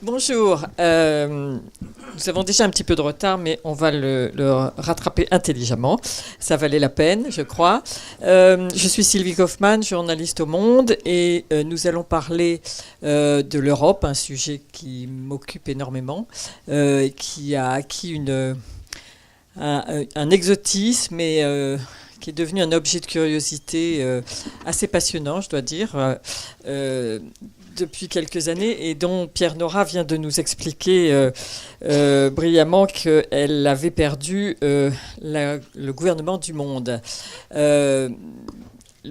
Bonjour. Nous avons déjà un petit peu de retard, mais on va le rattraper intelligemment. Ça valait la peine, je crois. Je suis Sylvie Kaufmann, journaliste au Monde, et nous allons parler de l'Europe, un sujet qui m'occupe énormément, qui a acquis un exotisme et qui est devenu un objet de curiosité assez passionnant, je dois dire, depuis quelques années, et dont Pierre Nora vient de nous expliquer brillamment qu'elle avait perdu le gouvernement du monde. Le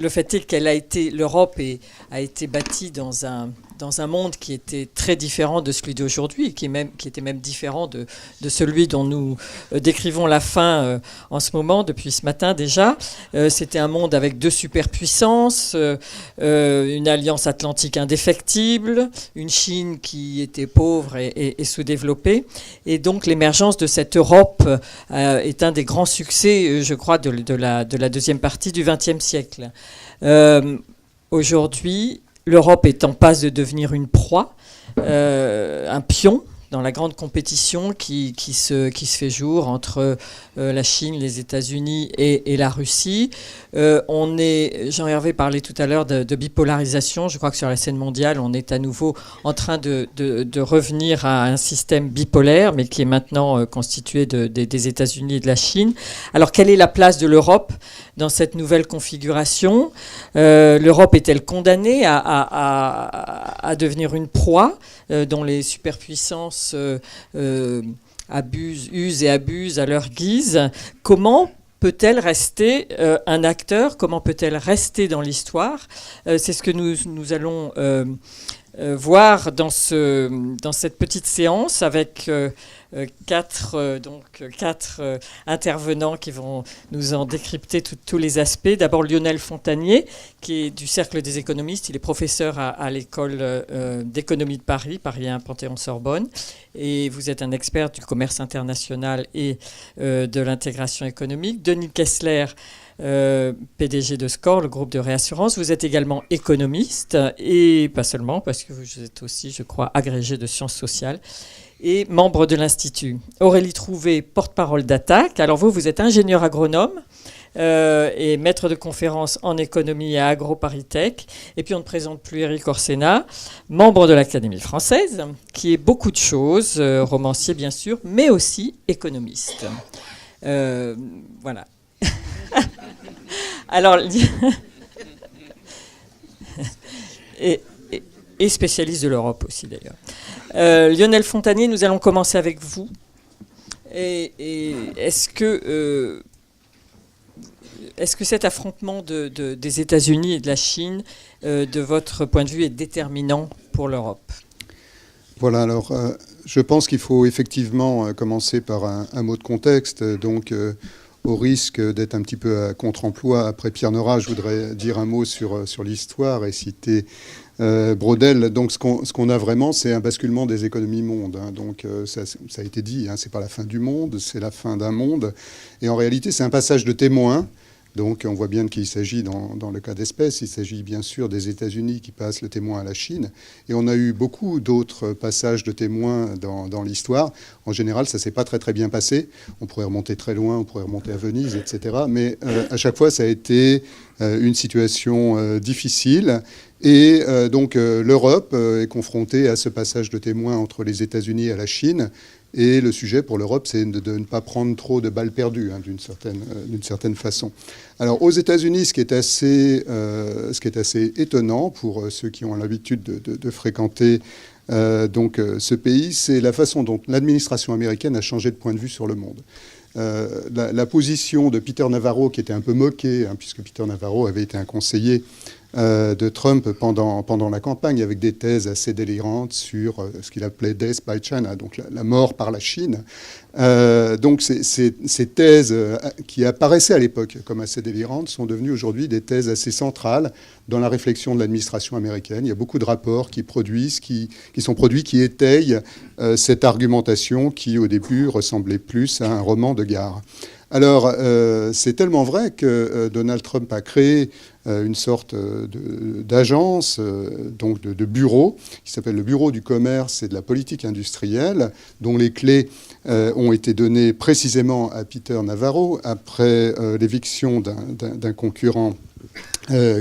fait est l'Europe a été bâtie dans un monde qui était très différent de celui d'aujourd'hui, qui était même différent de celui dont nous décrivons la fin en ce moment, depuis ce matin déjà. C'était un monde avec deux superpuissances, une alliance atlantique indéfectible, une Chine qui était pauvre et sous-développée. Et donc l'émergence de cette Europe est un des grands succès, je crois, de la deuxième partie du XXe siècle. Aujourd'hui, l'Europe est en passe de devenir une proie, un pion dans la grande compétition qui se fait jour entre la Chine, les États-Unis et la Russie. Jean-Hervé parlait tout à l'heure de bipolarisation. Je crois que sur la scène mondiale, on est à nouveau en train de revenir à un système bipolaire, mais qui est maintenant constitué des États-Unis et de la Chine. Alors, quelle est la place de l'Europe dans cette nouvelle configuration? L'Europe est-elle condamnée à devenir une proie dont les superpuissances usent et abusent à leur guise? Comment peut-elle rester un acteur? Comment peut-elle rester dans l'histoire? C'est ce que nous allons voir dans cette petite séance avec quatre intervenants qui vont nous en décrypter tous les aspects. D'abord Lionel Fontanier, qui est du Cercle des économistes. Il est professeur à l'école d'économie de Paris 1 Panthéon-Sorbonne. Et vous êtes un expert du commerce international et de l'intégration économique. Denis Kessler, PDG de SCOR, le groupe de réassurance. Vous êtes également économiste, et pas seulement, parce que vous êtes aussi, je crois, agrégé de sciences sociales et membre de l'Institut. Aurélie Trouvé, porte-parole d'Attaque. Alors vous êtes ingénieur agronome et maître de conférences en économie à AgroParisTech. Et puis on ne présente plus Éric Orsena, membre de l'Académie française, qui est beaucoup de choses, romancier bien sûr, mais aussi économiste. Voilà. Alors, et spécialiste de l'Europe aussi d'ailleurs. Lionel Fontanier, nous allons commencer avec vous. Et est-ce que cet affrontement des États-Unis et de la Chine, de votre point de vue, est déterminant pour l'Europe? Voilà, alors je pense qu'il faut effectivement commencer par un mot de contexte. Donc, au risque d'être un petit peu à contre-emploi, après Pierre Nora, je voudrais dire un mot sur l'histoire et citer Braudel. Donc ce qu'on a vraiment, c'est un basculement des économies mondes. Donc ça a été dit, c'est pas la fin du monde, c'est la fin d'un monde. Et en réalité, c'est un passage de témoin. Donc on voit bien qu'il s'agit, dans le cas d'espèce, il s'agit bien sûr des États-Unis qui passent le témoin à la Chine. Et on a eu beaucoup d'autres passages de témoins dans l'histoire. En général, ça ne s'est pas très très bien passé. On pourrait remonter très loin, on pourrait remonter à Venise, etc. Mais à chaque fois, ça a été une situation difficile. Et donc l'Europe est confrontée à ce passage de témoin entre les États-Unis et la Chine. Et le sujet pour l'Europe, c'est de ne pas prendre trop de balles perdues, d'une certaine façon. Alors, aux États-Unis, ce qui est assez étonnant pour ceux qui ont l'habitude de fréquenter ce pays, c'est la façon dont l'administration américaine a changé de point de vue sur le monde. La position de Peter Navarro, qui était un peu moqué, puisque Peter Navarro avait été un conseiller de Trump pendant la campagne, avec des thèses assez délirantes sur ce qu'il appelait « death by China », donc la mort par la Chine. Donc ces thèses qui apparaissaient à l'époque comme assez délirantes sont devenues aujourd'hui des thèses assez centrales dans la réflexion de l'administration américaine. Il y a beaucoup de rapports qui sont produits, qui étayent cette argumentation qui, au début, ressemblait plus à un roman de gare. Alors, c'est tellement vrai que Donald Trump a créé une sorte d'agence, donc de bureau, qui s'appelle le Bureau du commerce et de la politique industrielle, dont les clés ont été données précisément à Peter Navarro après l'éviction d'un concurrent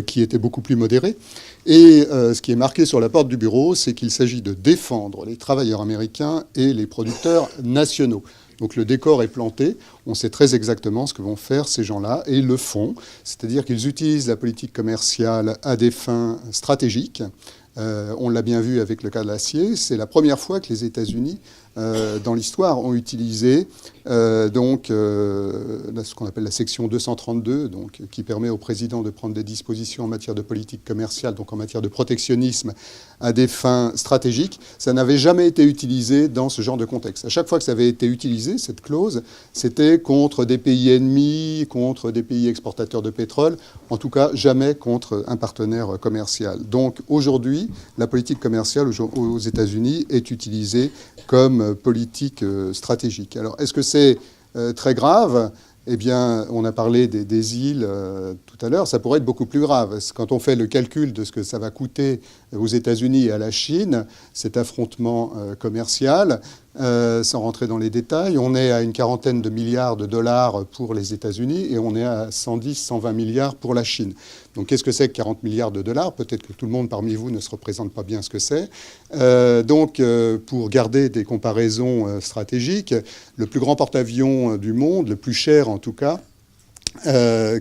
qui était beaucoup plus modéré. Et ce qui est marqué sur la porte du bureau, c'est qu'il s'agit de défendre les travailleurs américains et les producteurs nationaux. Donc le décor est planté, on sait très exactement ce que vont faire ces gens-là, et ils le font, c'est-à-dire qu'ils utilisent la politique commerciale à des fins stratégiques. On l'a bien vu avec le cas de l'acier, c'est la première fois que les États-Unis, dans l'histoire, ont utilisé ce qu'on appelle la section 232, donc, qui permet au président de prendre des dispositions en matière de politique commerciale, donc en matière de protectionnisme, à des fins stratégiques. Ça n'avait jamais été utilisé dans ce genre de contexte. À chaque fois que ça avait été utilisé, cette clause, c'était contre des pays ennemis, contre des pays exportateurs de pétrole, en tout cas jamais contre un partenaire commercial. Donc aujourd'hui, la politique commerciale aux États-Unis est utilisée comme politique stratégique. Alors, est-ce que c'est très grave ? Eh bien, on a parlé des îles tout à l'heure, ça pourrait être beaucoup plus grave. Quand on fait le calcul de ce que ça va coûter aux États-Unis et à la Chine, cet affrontement commercial, sans rentrer dans les détails, on est à une quarantaine de milliards de dollars pour les États-Unis et on est à 110, 120 milliards pour la Chine. Donc qu'est-ce que c'est que 40 milliards de dollars ? Peut-être que tout le monde parmi vous ne se représente pas bien ce que c'est. Pour garder des comparaisons stratégiques, le plus grand porte-avions du monde, le plus cher en tout cas,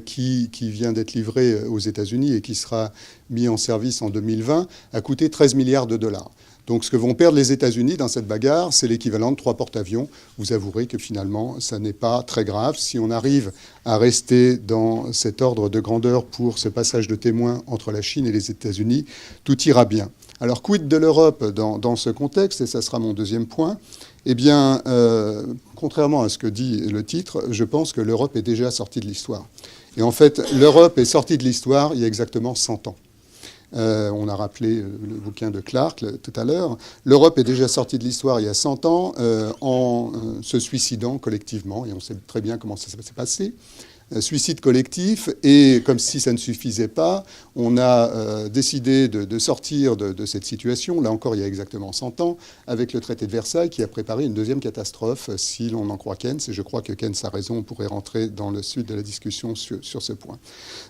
qui vient d'être livré aux États-Unis et qui sera mis en service en 2020, a coûté 13 milliards de dollars. Donc ce que vont perdre les États-Unis dans cette bagarre, c'est l'équivalent de 3 porte-avions. Vous avouerez que finalement, ça n'est pas très grave. Si on arrive à rester dans cet ordre de grandeur pour ce passage de témoin entre la Chine et les États-Unis, tout ira bien. Alors quid de l'Europe dans ce contexte, et ça sera mon deuxième point. Eh bien, contrairement à ce que dit le titre, je pense que l'Europe est déjà sortie de l'histoire. Et en fait, l'Europe est sortie de l'histoire il y a exactement 100 ans. On a rappelé le bouquin de Clark tout à l'heure. L'Europe est déjà sortie de l'histoire il y a 100 ans en se suicidant collectivement, et on sait très bien comment ça s'est passé. Suicide collectif, et comme si ça ne suffisait pas, on a décidé de sortir de cette situation, là encore il y a exactement 100 ans, avec le traité de Versailles qui a préparé une deuxième catastrophe, si l'on en croit Keynes, et je crois que Keynes a raison, on pourrait rentrer dans le suite de la discussion sur ce point.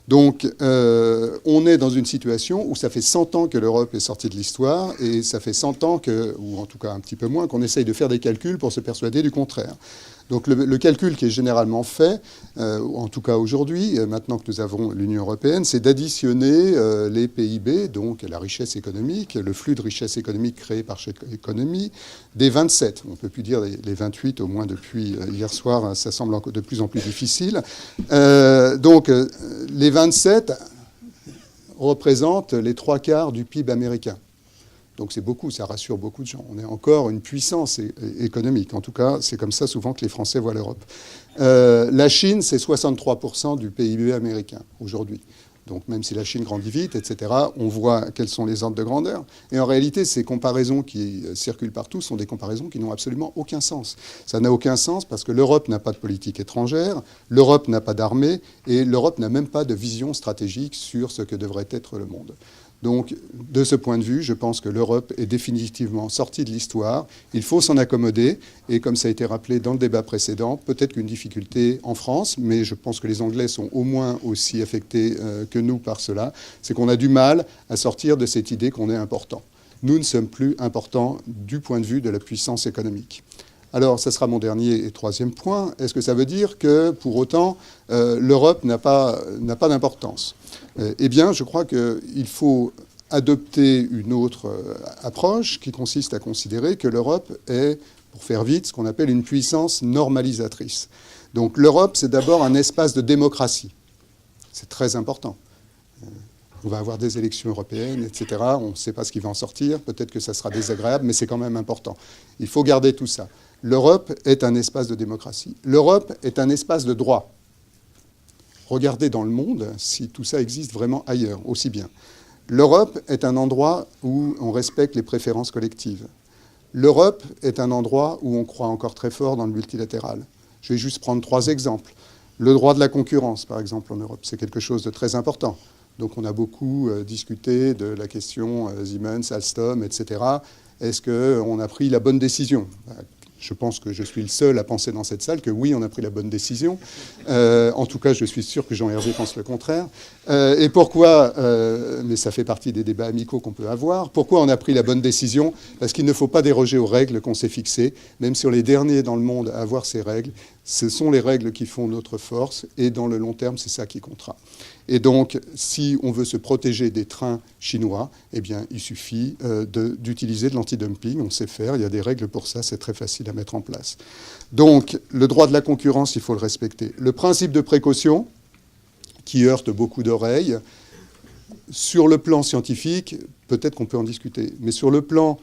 Donc on est dans une situation où ça fait 100 ans que l'Europe est sortie de l'histoire, et ça fait 100 ans ou en tout cas un petit peu moins, qu'on essaye de faire des calculs pour se persuader du contraire. Donc le calcul qui est généralement fait, en tout cas aujourd'hui, maintenant que nous avons l'Union européenne, c'est d'additionner les PIB, donc la richesse économique, le flux de richesse économique créé par chaque économie, des 27. On ne peut plus dire les 28, au moins depuis hier soir, ça semble de plus en plus difficile. Les 27 représentent les 3/4 du PIB américain. Donc c'est beaucoup, ça rassure beaucoup de gens. On est encore une puissance économique. En tout cas, c'est comme ça souvent que les Français voient l'Europe. La Chine, c'est 63% du PIB américain aujourd'hui. Donc même si la Chine grandit vite, etc., on voit quels sont les ordres de grandeur. Et en réalité, ces comparaisons qui circulent partout sont des comparaisons qui n'ont absolument aucun sens. Ça n'a aucun sens parce que l'Europe n'a pas de politique étrangère, l'Europe n'a pas d'armée, et l'Europe n'a même pas de vision stratégique sur ce que devrait être le monde. Donc, de ce point de vue, je pense que l'Europe est définitivement sortie de l'histoire. Il faut s'en accommoder. Et comme ça a été rappelé dans le débat précédent, peut-être qu'une difficulté en France, mais je pense que les Anglais sont au moins aussi affectés que nous par cela, c'est qu'on a du mal à sortir de cette idée qu'on est important. Nous ne sommes plus importants du point de vue de la puissance économique. Alors, ça sera mon dernier et troisième point. Est-ce que ça veut dire que, pour autant, l'Europe n'a pas d'importance ? Eh bien, je crois qu'il faut adopter une autre approche qui consiste à considérer que l'Europe est, pour faire vite, ce qu'on appelle une puissance normalisatrice. Donc l'Europe, c'est d'abord un espace de démocratie. C'est très important. On va avoir des élections européennes, etc. On ne sait pas ce qui va en sortir. Peut-être que ça sera désagréable, mais c'est quand même important. Il faut garder tout ça. L'Europe est un espace de démocratie. L'Europe est un espace de droit. Regardez dans le monde si tout ça existe vraiment ailleurs, aussi bien. L'Europe est un endroit où on respecte les préférences collectives. L'Europe est un endroit où on croit encore très fort dans le multilatéral. Je vais juste prendre 3 exemples. Le droit de la concurrence, par exemple, en Europe, c'est quelque chose de très important. Donc on a beaucoup discuté de la question Siemens, Alstom, etc. Est-ce qu'on a pris la bonne décision ? Je pense que je suis le seul à penser dans cette salle que oui, on a pris la bonne décision. En tout cas, je suis sûr que Jean-Hervé pense le contraire. Et pourquoi, mais ça fait partie des débats amicaux qu'on peut avoir, pourquoi on a pris la bonne décision ? Parce qu'il ne faut pas déroger aux règles qu'on s'est fixées, même si on est les derniers dans le monde à avoir ces règles. Ce sont les règles qui font notre force, et dans le long terme, c'est ça qui comptera. Et donc, si on veut se protéger des trains chinois, eh bien, il suffit d'utiliser de l'antidumping. On sait faire, il y a des règles pour ça, c'est très facile à mettre en place. Donc, le droit de la concurrence, il faut le respecter. Le principe de précaution, qui heurte beaucoup d'oreilles, sur le plan scientifique, peut-être qu'on peut en discuter, mais sur le plan...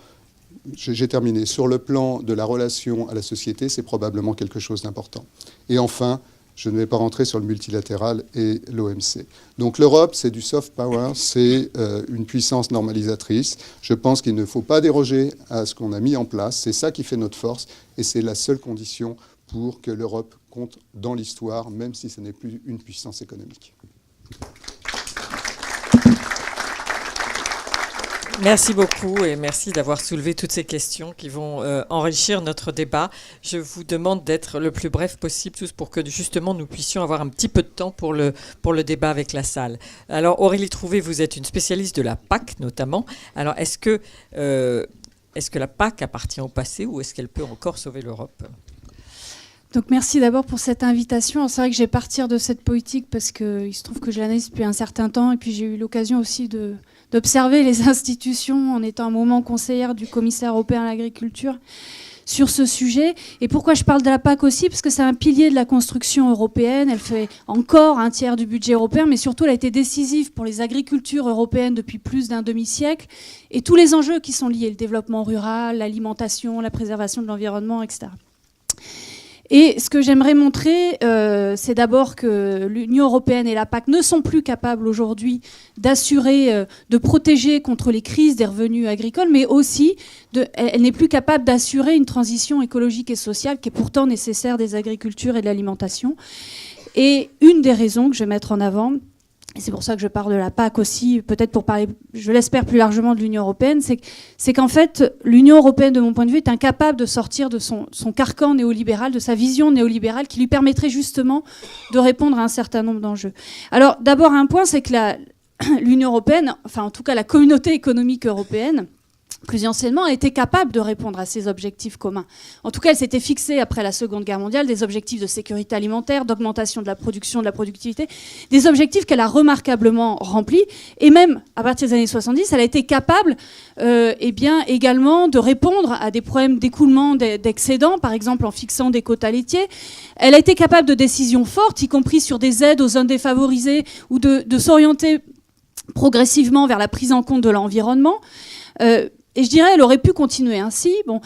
J'ai terminé. Sur le plan de la relation à la société, c'est probablement quelque chose d'important. Et enfin, je ne vais pas rentrer sur le multilatéral et l'OMC. Donc l'Europe, c'est du soft power, c'est une puissance normalisatrice. Je pense qu'il ne faut pas déroger à ce qu'on a mis en place. C'est ça qui fait notre force et c'est la seule condition pour que l'Europe compte dans l'histoire, même si ce n'est plus une puissance économique. Merci beaucoup et merci d'avoir soulevé toutes ces questions qui vont enrichir notre débat. Je vous demande d'être le plus bref possible, tous pour que justement nous puissions avoir un petit peu de temps pour le débat avec la salle. Alors Aurélie Trouvé, vous êtes une spécialiste de la PAC notamment. Alors est-ce que la PAC appartient au passé ou est-ce qu'elle peut encore sauver l'Europe ? Donc merci d'abord pour cette invitation. C'est vrai que je vais partir de cette politique parce qu'il se trouve que je l'analyse depuis un certain temps et puis j'ai eu l'occasion aussi d'observer les institutions en étant un moment conseillère du commissaire européen à l'agriculture sur ce sujet. Et pourquoi je parle de la PAC aussi ? Parce que c'est un pilier de la construction européenne. Elle fait encore un tiers du budget européen, mais surtout elle a été décisive pour les agricultures européennes depuis plus d'un demi-siècle et tous les enjeux qui sont liés, le développement rural, l'alimentation, la préservation de l'environnement, etc. Et ce que j'aimerais montrer, c'est d'abord que l'Union européenne et la PAC ne sont plus capables aujourd'hui d'assurer, de protéger contre les crises des revenus agricoles, mais aussi, elle n'est plus capable d'assurer une transition écologique et sociale qui est pourtant nécessaire des agricultures et de l'alimentation. Et une des raisons que je vais mettre en avant, et c'est pour ça que je parle de la PAC aussi, peut-être pour parler, je l'espère, plus largement de l'Union européenne, c'est qu'en fait, l'Union européenne, de mon point de vue, est incapable de sortir de son carcan néolibéral, de sa vision néolibérale, qui lui permettrait justement de répondre à un certain nombre d'enjeux. Alors, d'abord, un point, c'est que l'Union européenne, enfin en tout cas la communauté économique européenne, plus anciennement, a été capable de répondre à ces objectifs communs. En tout cas, elle s'était fixée, après la Seconde Guerre mondiale, des objectifs de sécurité alimentaire, d'augmentation de la production, de la productivité, des objectifs qu'elle a remarquablement remplis. Et même, à partir des années 70, elle a été capable également de répondre à des problèmes d'écoulement d'excédents, par exemple en fixant des quotas laitiers. Elle a été capable de décisions fortes, y compris sur des aides aux zones défavorisées, ou de s'orienter progressivement vers la prise en compte de l'environnement. Et je dirais, elle aurait pu continuer ainsi. Bon,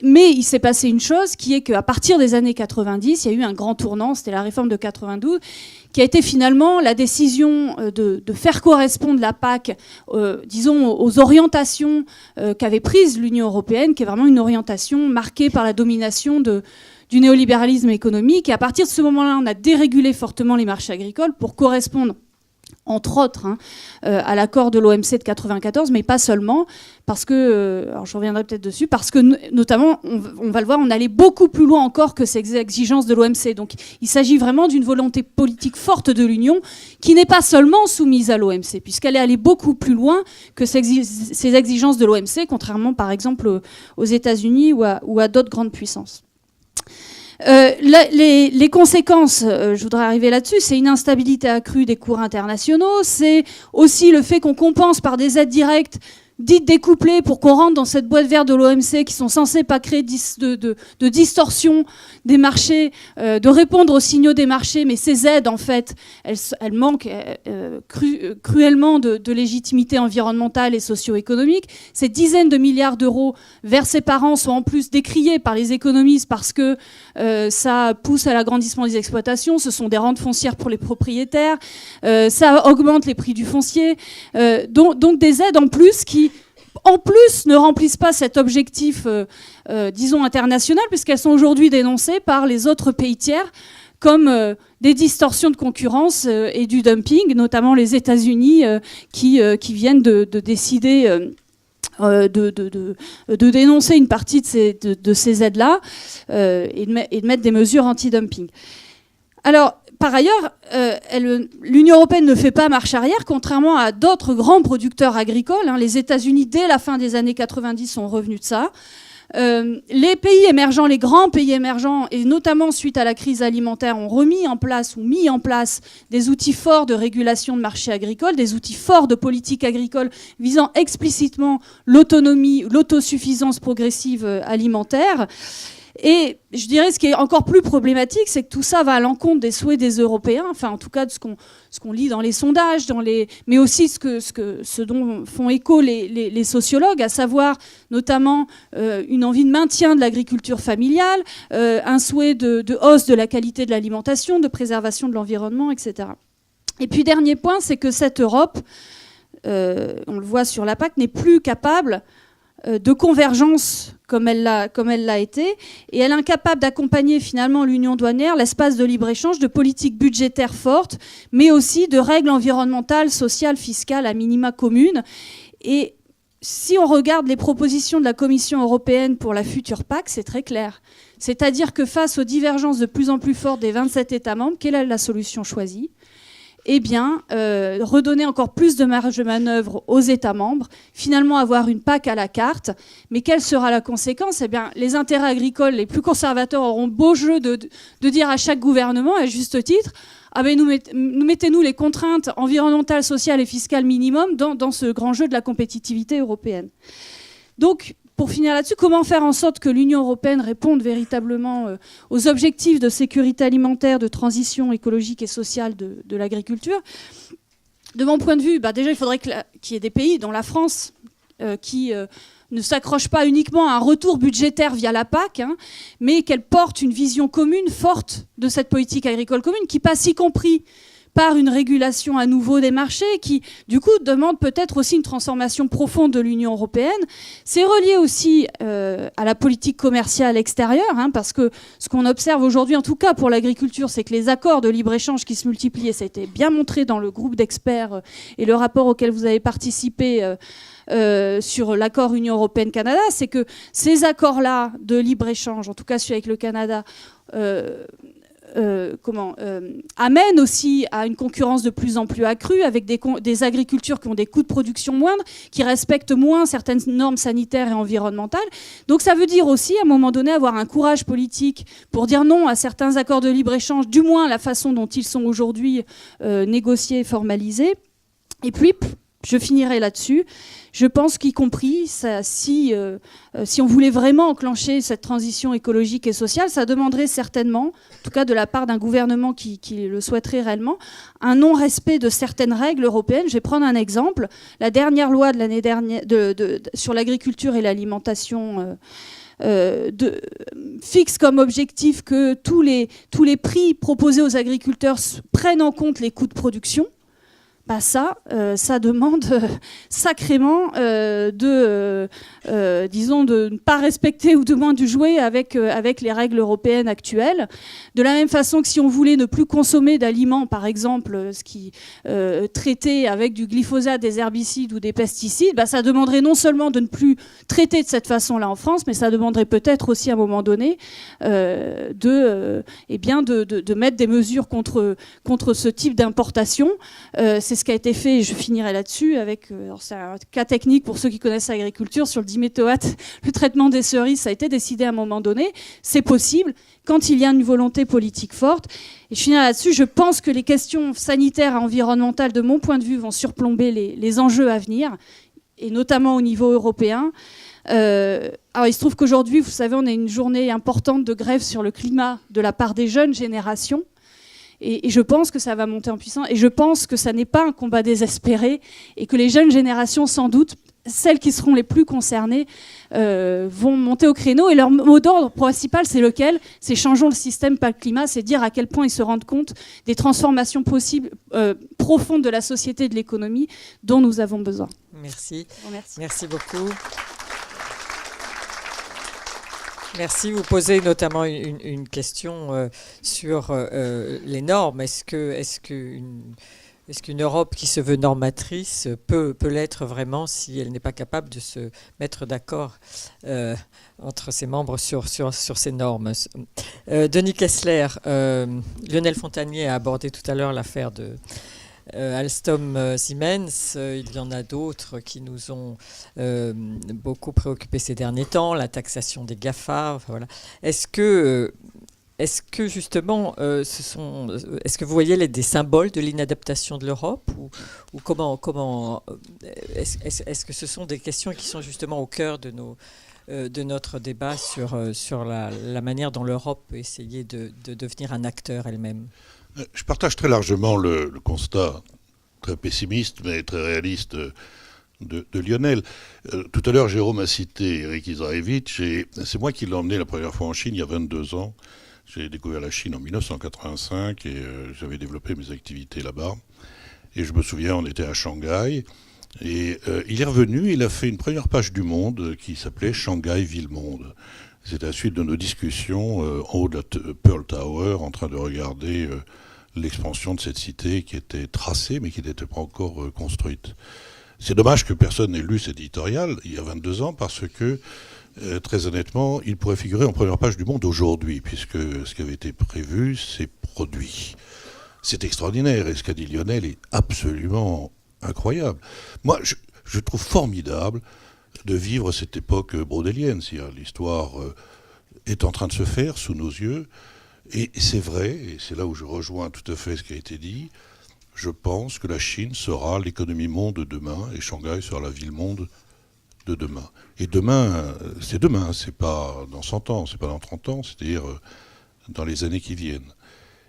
mais il s'est passé une chose qui est qu'à partir des années 90, il y a eu un grand tournant, c'était la réforme de 92, qui a été finalement la décision de faire correspondre la PAC, disons, aux orientations qu'avait prises l'Union européenne, qui est vraiment une orientation marquée par la domination du néolibéralisme économique. Et à partir de ce moment-là, on a dérégulé fortement les marchés agricoles pour correspondre, entre autres, à l'accord de l'OMC de 94, mais pas seulement, parce que, alors je reviendrai peut-être dessus, parce que notamment, on va le voir, on allait beaucoup plus loin encore que ces exigences de l'OMC. Donc il s'agit vraiment d'une volonté politique forte de l'Union, qui n'est pas seulement soumise à l'OMC, puisqu'elle est allée beaucoup plus loin que ces exigences de l'OMC, contrairement par exemple aux États-Unis ou à d'autres grandes puissances. Les conséquences, je voudrais arriver là-dessus, c'est une instabilité accrue des cours internationaux, c'est aussi le fait qu'on compense par des aides directes dites découplées pour qu'on rentre dans cette boîte verte de l'OMC qui sont censées pas créer de distorsion des marchés, de répondre aux signaux des marchés, mais ces aides, en fait, elles manquent cruellement de légitimité environnementale et socio-économique. Ces dizaines de milliards d'euros versés par an sont en plus décriés par les économistes parce que ça pousse à l'agrandissement des exploitations, ce sont des rentes foncières pour les propriétaires, ça augmente les prix du foncier, donc des aides en plus qui en plus ne remplissent pas cet objectif, disons, international, puisqu'elles sont aujourd'hui dénoncées par les autres pays tiers comme des distorsions de concurrence et du dumping, notamment les États-Unis qui viennent de décider de dénoncer une partie de ces aides-là et de mettre des mesures anti-dumping. Alors, par ailleurs, l'Union européenne ne fait pas marche arrière, contrairement à d'autres grands producteurs agricoles. Les États-Unis, dès la fin des années 90, sont revenus de ça. Les pays émergents, les grands pays émergents, et notamment suite à la crise alimentaire, ont mis en place des outils forts de régulation de marché agricole, des outils forts de politique agricole visant explicitement l'autonomie, l'autosuffisance progressive alimentaire. Et je dirais ce qui est encore plus problématique, c'est que tout ça va à l'encontre des souhaits des Européens, enfin en tout cas de ce qu'on lit dans les sondages, mais aussi ce dont font écho les sociologues, à savoir notamment une envie de maintien de l'agriculture familiale, un souhait de hausse de la qualité de l'alimentation, de préservation de l'environnement, etc. Et puis dernier point, c'est que cette Europe, on le voit sur la PAC, n'est plus capable de convergence comme elle l'a été, et elle est incapable d'accompagner finalement l'union douanière, l'espace de libre-échange, de politiques budgétaires fortes, mais aussi de règles environnementales, sociales, fiscales à minima communes. Et si on regarde les propositions de la Commission européenne pour la future PAC, c'est très clair. C'est-à-dire que face aux divergences de plus en plus fortes des 27 États membres, quelle est la solution choisie ? Eh bien, redonner encore plus de marge de manœuvre aux États membres, finalement avoir une PAC à la carte. Mais quelle sera la conséquence ? Eh bien, les intérêts agricoles les plus conservateurs auront beau jeu de dire à chaque gouvernement, à juste titre, ah ben mettez-nous les contraintes environnementales, sociales et fiscales minimum dans ce grand jeu de la compétitivité européenne. Donc, pour finir là-dessus, comment faire en sorte que l'Union européenne réponde véritablement aux objectifs de sécurité alimentaire, de transition écologique et sociale de l'agriculture ? De mon point de vue, déjà, il faudrait qu'il y ait des pays, dont la France, qui ne s'accrochent pas uniquement à un retour budgétaire via la PAC, mais qu'elle porte une vision commune, forte de cette politique agricole commune, qui passe y compris par une régulation à nouveau des marchés, qui, du coup, demande peut-être aussi une transformation profonde de l'Union européenne. C'est relié aussi à la politique commerciale extérieure, parce que ce qu'on observe aujourd'hui, en tout cas pour l'agriculture, c'est que les accords de libre-échange qui se multiplient, et ça a été bien montré dans le groupe d'experts et le rapport auquel vous avez participé sur l'accord Union européenne-Canada, c'est que ces accords-là de libre-échange, en tout cas celui avec le Canada, amène aussi à une concurrence de plus en plus accrue avec des agricultures qui ont des coûts de production moindres, qui respectent moins certaines normes sanitaires et environnementales. Donc ça veut dire aussi, à un moment donné, avoir un courage politique pour dire non à certains accords de libre-échange, du moins la façon dont ils sont aujourd'hui négociés et formalisés. Et puis, je finirai là-dessus. Je pense qu'y compris, si on voulait vraiment enclencher cette transition écologique et sociale, ça demanderait certainement, en tout cas de la part d'un gouvernement qui le souhaiterait réellement, un non-respect de certaines règles européennes. Je vais prendre un exemple. La dernière loi de l'année dernière sur l'agriculture et l'alimentation fixe comme objectif que tous les prix proposés aux agriculteurs prennent en compte les coûts de production. Ça demande sacrément de ne pas respecter ou de moins de jouer avec les règles européennes actuelles. De la même façon que si on voulait ne plus consommer d'aliments, par exemple, traités avec du glyphosate, des herbicides ou des pesticides, ça demanderait non seulement de ne plus traiter de cette façon-là en France, mais ça demanderait peut-être aussi à un moment donné de mettre des mesures contre ce type d'importation. C'est ce qui a été fait, et je finirai là-dessus, avec, c'est un cas technique pour ceux qui connaissent l'agriculture, sur le diméthoate, le traitement des cerises, ça a été décidé à un moment donné. C'est possible quand il y a une volonté politique forte. Et je finirai là-dessus, je pense que les questions sanitaires et environnementales, de mon point de vue, vont surplomber les enjeux à venir, et notamment au niveau européen. Alors il se trouve qu'aujourd'hui, vous savez, on a une journée importante de grève sur le climat de la part des jeunes générations. Et je pense que ça va monter en puissance. Et je pense que ça n'est pas un combat désespéré. Et que les jeunes générations, sans doute, celles qui seront les plus concernées, vont monter au créneau. Et leur mot d'ordre principal, c'est lequel ? C'est changeons le système, pas le climat. C'est dire à quel point ils se rendent compte des transformations possibles, profondes de la société et de l'économie dont nous avons besoin. Merci. Merci beaucoup. Merci. Vous posez notamment une question sur les normes. Est-ce qu'une Europe qui se veut normatrice peut l'être vraiment si elle n'est pas capable de se mettre d'accord entre ses membres sur ces normes? Denis Kessler, Lionel Fontagnier a abordé tout à l'heure l'affaire de Alstom Siemens. Il y en a d'autres qui nous ont beaucoup préoccupés ces derniers temps, la taxation des GAFA. Enfin, voilà. Est-ce que justement, est-ce que vous voyez des symboles de l'inadaptation de l'Europe ou comment est-ce que ce sont des questions qui sont justement au cœur de notre débat sur la manière dont l'Europe peut essayer de devenir un acteur elle-même? Je partage très largement le constat très pessimiste mais très réaliste de Lionel. Tout à l'heure, Jérôme a cité Eric Israevitch, et c'est moi qui l'ai emmené la première fois en Chine il y a 22 ans. J'ai découvert la Chine en 1985 et j'avais développé mes activités là-bas. Et je me souviens, on était à Shanghai. Et il est revenu, il a fait une première page du Monde qui s'appelait Shanghai Ville-Monde. C'était la suite de nos discussions en haut de la Pearl Tower, en train de regarder l'expansion de cette cité qui était tracée mais qui n'était pas encore construite. C'est dommage que personne n'ait lu cet éditorial il y a 22 ans parce que, très honnêtement, il pourrait figurer en première page du Monde aujourd'hui, puisque ce qui avait été prévu s'est produit. C'est extraordinaire, et ce qu'a dit Lionel est absolument incroyable. Moi, je trouve formidable de vivre cette époque brodélienne. L'histoire est en train de se faire sous nos yeux, et c'est vrai, et c'est là où je rejoins tout à fait ce qui a été dit, je pense que la Chine sera l'économie monde de demain, et Shanghai sera la ville monde de demain. Et demain, c'est pas dans 100 ans, c'est pas dans 30 ans, c'est-à-dire dans les années qui viennent.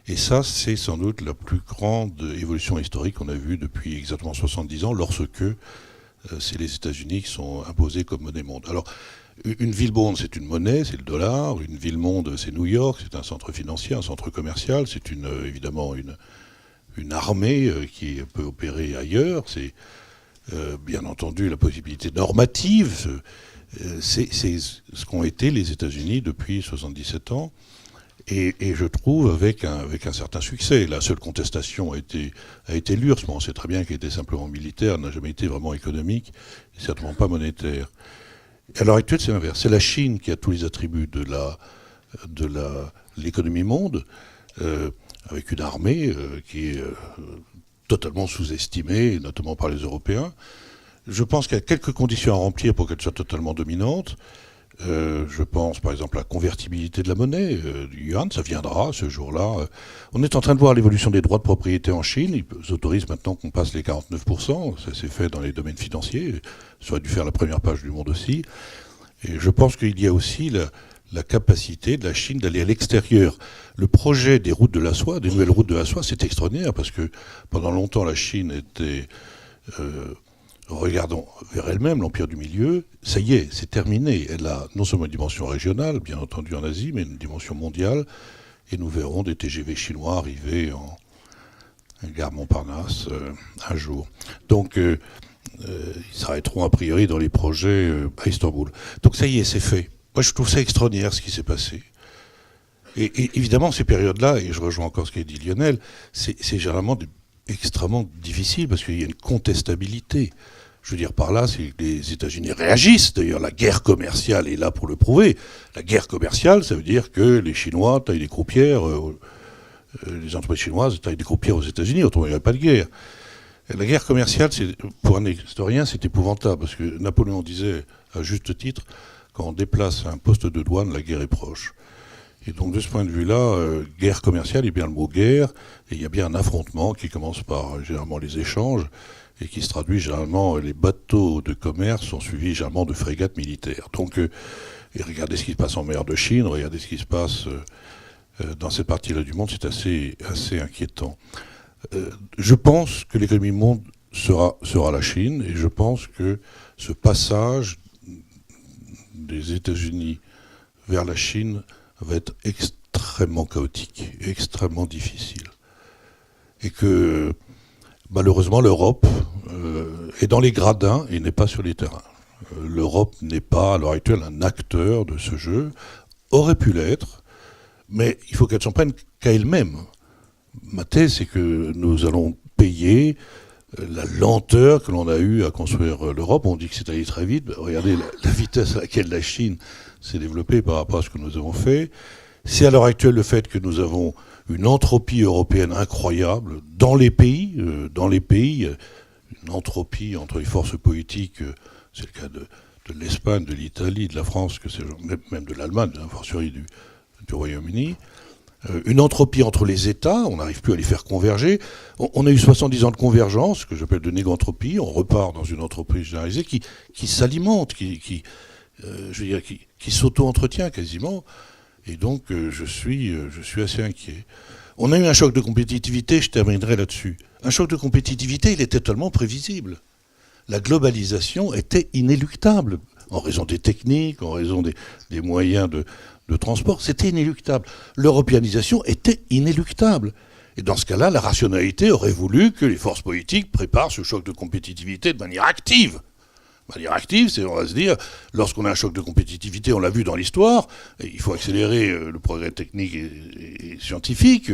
Et ça, c'est sans doute la plus grande évolution historique qu'on a vue depuis exactement 70 ans, lorsque c'est les États-Unis qui sont imposés comme monnaie monde. Alors, une ville monde, c'est une monnaie, c'est le dollar. Une ville monde, c'est New York, c'est un centre financier, un centre commercial. C'est évidemment une armée qui peut opérer ailleurs. C'est bien entendu la possibilité normative. C'est ce qu'ont été les États-Unis depuis 77 ans. Et je trouve avec un certain succès. La seule contestation a été l'URSS, mais on sait très bien qu'elle était simplement militaire, n'a jamais été vraiment économique, et certainement pas monétaire. Et à l'heure actuelle, c'est l'inverse. C'est la Chine qui a tous les attributs de l'économie monde, avec une armée qui est totalement sous-estimée, notamment par les Européens. Je pense qu'il y a quelques conditions à remplir pour qu'elle soit totalement dominante. Je pense par exemple à la convertibilité de la monnaie du yuan, ça viendra ce jour-là. On est en train de voir l'évolution des droits de propriété en Chine. Ils autorisent maintenant qu'on passe les 49%. Ça s'est fait dans les domaines financiers. Ça aurait dû faire la première page du Monde aussi. Et je pense qu'il y a aussi la capacité de la Chine d'aller à l'extérieur. Le projet des routes de la soie, des nouvelles routes de la soie, c'est extraordinaire parce que pendant longtemps la Chine était... regardons vers elle-même, l'Empire du Milieu, ça y est, c'est terminé. Elle a non seulement une dimension régionale, bien entendu en Asie, mais une dimension mondiale. Et nous verrons des TGV chinois arriver en gare Montparnasse un jour. Donc, ils s'arrêteront a priori dans les projets à Istanbul. Donc ça y est, c'est fait. Moi, je trouve ça extraordinaire ce qui s'est passé. Et évidemment, ces périodes-là, et je rejoins encore ce qu'a dit Lionel, c'est généralement extrêmement difficile parce qu'il y a une contestabilité. Je veux dire par là, c'est que les États-Unis réagissent. D'ailleurs, la guerre commerciale est là pour le prouver. La guerre commerciale, ça veut dire que les Chinois taillent des croupières, les entreprises chinoises taillent des croupières aux États-Unis, autrement il n'y a pas de guerre. Et la guerre commerciale, pour un historien, c'est épouvantable, parce que Napoléon disait, à juste titre, quand on déplace un poste de douane, la guerre est proche. Et donc, de ce point de vue-là, guerre commerciale, il y a bien le mot guerre, et il y a bien un affrontement qui commence par, généralement, les échanges, et qui se traduit, généralement, les bateaux de commerce sont suivis, généralement, de frégates militaires. Donc, et regardez ce qui se passe en mer de Chine, regardez ce qui se passe dans cette partie-là du monde, c'est assez inquiétant. Je pense que l'économie monde sera la Chine, et je pense que ce passage des États-Unis vers la Chine va être extrêmement chaotique, extrêmement difficile. Et que, malheureusement, l'Europe est dans les gradins et n'est pas sur les terrains. L'Europe n'est pas, à l'heure actuelle, un acteur de ce jeu, aurait pu l'être, mais il faut qu'elle s'en prenne qu'à elle-même. Ma thèse, c'est que nous allons payer la lenteur que l'on a eue à construire l'Europe. On dit que c'est allé très vite. Regardez la vitesse à laquelle la Chine s'est développée par rapport à ce que nous avons fait. C'est à l'heure actuelle le fait que nous avons une entropie européenne incroyable dans les pays, une entropie entre les forces politiques, c'est le cas de l'Espagne, de l'Italie, de la France, même de l'Allemagne, a fortiori du Royaume-Uni. Une entropie entre les États, on n'arrive plus à les faire converger. On a eu 70 ans de convergence, que j'appelle de négantropie. On repart dans une entreprise généralisée qui s'alimente, qui s'auto-entretient quasiment. Et donc, je suis assez inquiet. On a eu un choc de compétitivité, je terminerai là-dessus. Un choc de compétitivité, il était totalement prévisible. La globalisation était inéluctable, en raison des techniques, en raison des moyens de transport, c'était inéluctable. L'européanisation était inéluctable. Et dans ce cas-là, la rationalité aurait voulu que les forces politiques préparent ce choc de compétitivité de manière active. De manière active, c'est, on va se dire, lorsqu'on a un choc de compétitivité, on l'a vu dans l'histoire, il faut accélérer le progrès technique et scientifique,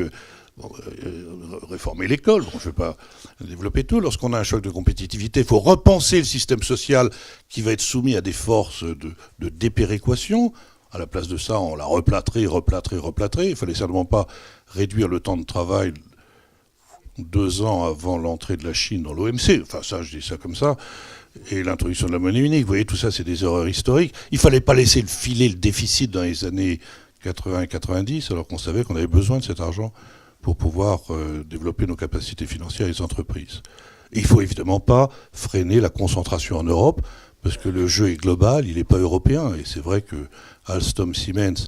réformer l'école, bon, je ne vais pas développer tout. Lorsqu'on a un choc de compétitivité, il faut repenser le système social qui va être soumis à des forces de dépéréquation. À la place de ça, on l'a replâtré. Il ne fallait certainement pas réduire le temps de travail 2 ans avant l'entrée de la Chine dans l'OMC. Enfin, ça, je dis ça comme ça. Et l'introduction de la monnaie unique. Vous voyez, tout ça, c'est des erreurs historiques. Il ne fallait pas laisser filer le déficit dans les années 80 et 90, alors qu'on savait qu'on avait besoin de cet argent pour pouvoir développer nos capacités financières et les entreprises. Et il ne faut évidemment pas freiner la concentration en Europe, parce que le jeu est global, il n'est pas européen. Et c'est vrai que Alstom Siemens,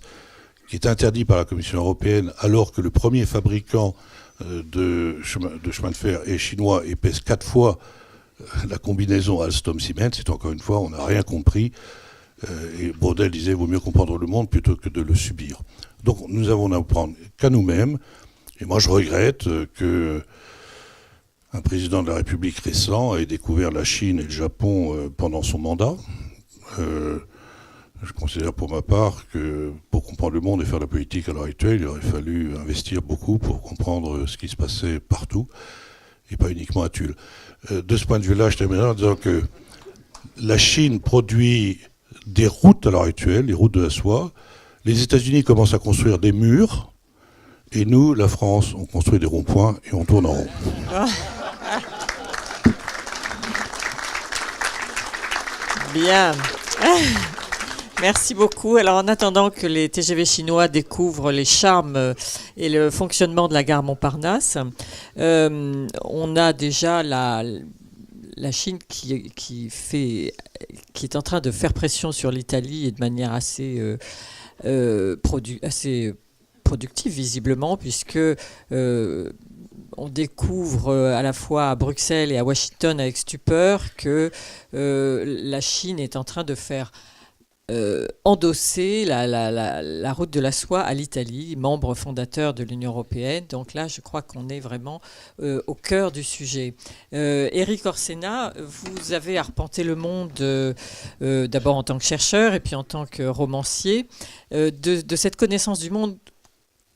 qui est interdit par la Commission européenne, alors que le premier fabricant de chemin de fer est chinois et pèse 4 fois la combinaison Alstom-Siemens, c'est encore une fois, on n'a rien compris. Et Braudel disait, il vaut mieux comprendre le monde plutôt que de le subir. Donc nous avons à apprendre qu'à nous-mêmes. Et moi, je regrette que un président de la République récent ait découvert la Chine et le Japon pendant son mandat. Je considère pour ma part que pour comprendre le monde et faire la politique à l'heure actuelle, il aurait fallu investir beaucoup pour comprendre ce qui se passait partout, et pas uniquement à Tulle. De ce point de vue-là, je terminerai en disant que la Chine produit des routes à l'heure actuelle, les routes de la soie. Les États-Unis commencent à construire des murs. Et nous, la France, on construit des ronds-points et on tourne en rond. Bien. Merci beaucoup. Alors, en attendant que les TGV chinois découvrent les charmes et le fonctionnement de la gare Montparnasse, on a déjà la Chine qui est en train de faire pression sur l'Italie et de manière assez productive, visiblement, puisque on découvre à la fois à Bruxelles et à Washington avec stupeur que la Chine est en train de faire endosser la route de la soie à l'Italie, membre fondateur de l'Union européenne. Donc là, je crois qu'on est vraiment au cœur du sujet. Éric Orsena, vous avez arpenté le monde d'abord en tant que chercheur et puis en tant que romancier. De cette connaissance du monde,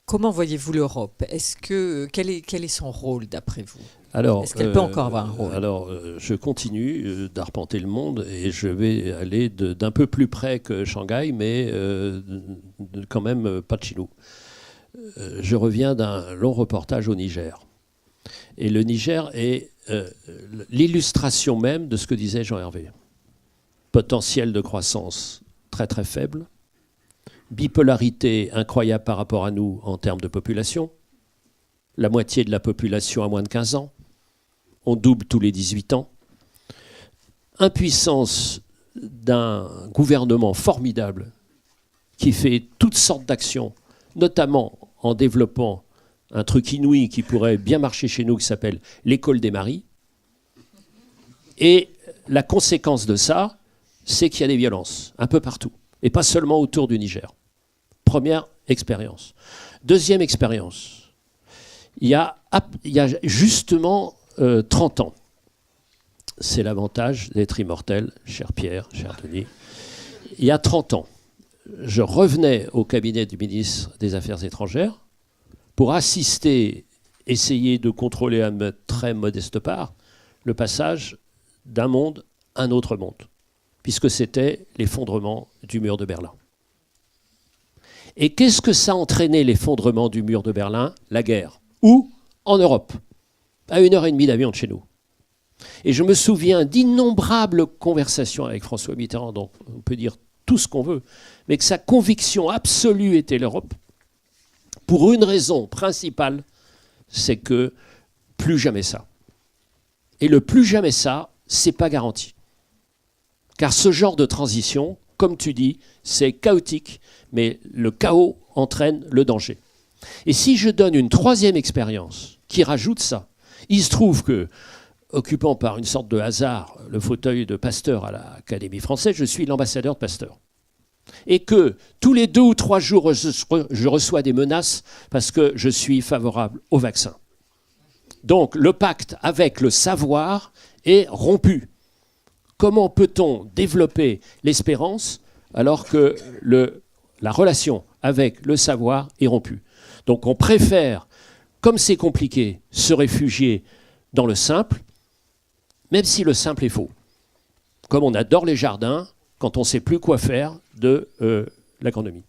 comment voyez-vous l'Europe ? Quel est son rôle d'après vous ? Est-ce qu'elle peut encore avoir un rôle ? Alors, je continue d'arpenter le monde et je vais aller d'un peu plus près que Shanghai, mais quand même pas de chez nous. Je reviens d'un long reportage au Niger. Et le Niger est l'illustration même de ce que disait Jean Hervé. Potentiel de croissance très très faible, bipolarité incroyable par rapport à nous en termes de population, la moitié de la population à moins de 15 ans, on double tous les 18 ans, impuissance d'un gouvernement formidable qui fait toutes sortes d'actions, notamment en développant un truc inouï qui pourrait bien marcher chez nous, qui s'appelle l'école des maris. Et la conséquence de ça, c'est qu'il y a des violences un peu partout, et pas seulement autour du Niger. Première expérience. Deuxième expérience. Il y a justement 30 ans. C'est l'avantage d'être immortel, cher Pierre, cher Denis. Il y a 30 ans, je revenais au cabinet du ministre des Affaires étrangères pour assister, essayer de contrôler à ma très modeste part le passage d'un monde à un autre monde, puisque c'était l'effondrement du mur de Berlin. Et qu'est-ce que ça a entraîné, l'effondrement du mur de Berlin? La guerre. Où? En Europe, à 1h30 d'avion de chez nous. Et je me souviens d'innombrables conversations avec François Mitterrand, dont on peut dire tout ce qu'on veut, mais que sa conviction absolue était l'Europe, pour une raison principale, c'est que plus jamais ça. Et le plus jamais ça, c'est pas garanti. Car ce genre de transition, comme tu dis, c'est chaotique, mais le chaos entraîne le danger. Et si je donne une troisième expérience qui rajoute ça, il se trouve que, occupant par une sorte de hasard le fauteuil de Pasteur à l'Académie française, je suis l'ambassadeur de Pasteur. Et que tous les 2 ou 3 jours, je reçois des menaces parce que je suis favorable au vaccin. Donc le pacte avec le savoir est rompu. Comment peut-on développer l'espérance alors que la relation avec le savoir est rompue? Donc on préfère, comme c'est compliqué, se réfugier dans le simple, même si le simple est faux. Comme on adore les jardins quand on ne sait plus quoi faire de l'agronomie.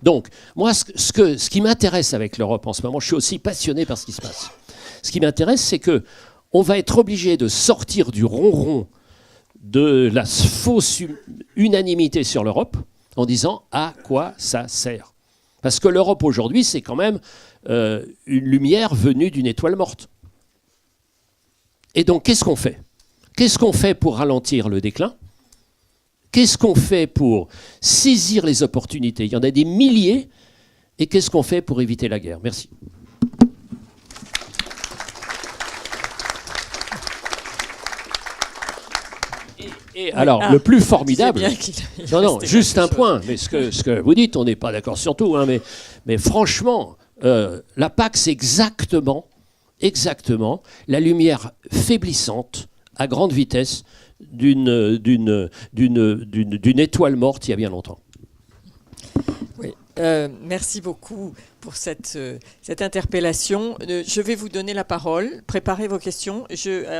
Donc, moi, ce qui m'intéresse avec l'Europe en ce moment, je suis aussi passionné par ce qui se passe. Ce qui m'intéresse, c'est qu'on va être obligé de sortir du ronron de la fausse unanimité sur l'Europe en disant à quoi ça sert. Parce que l'Europe aujourd'hui, c'est quand même une lumière venue d'une étoile morte. Et donc, qu'est-ce qu'on fait? Qu'est-ce qu'on fait pour ralentir le déclin? Qu'est-ce qu'on fait pour saisir les opportunités? Il y en a des milliers. Et qu'est-ce qu'on fait pour éviter la guerre? Merci. Et alors, le plus formidable... Non, juste un point. Mais ce que vous dites, on n'est pas d'accord sur tout. Hein, mais franchement, la PAC, c'est exactement la lumière faiblissante à grande vitesse d'une étoile morte il y a bien longtemps. Oui, merci beaucoup pour cette interpellation. Je vais vous donner la parole. Préparez vos questions.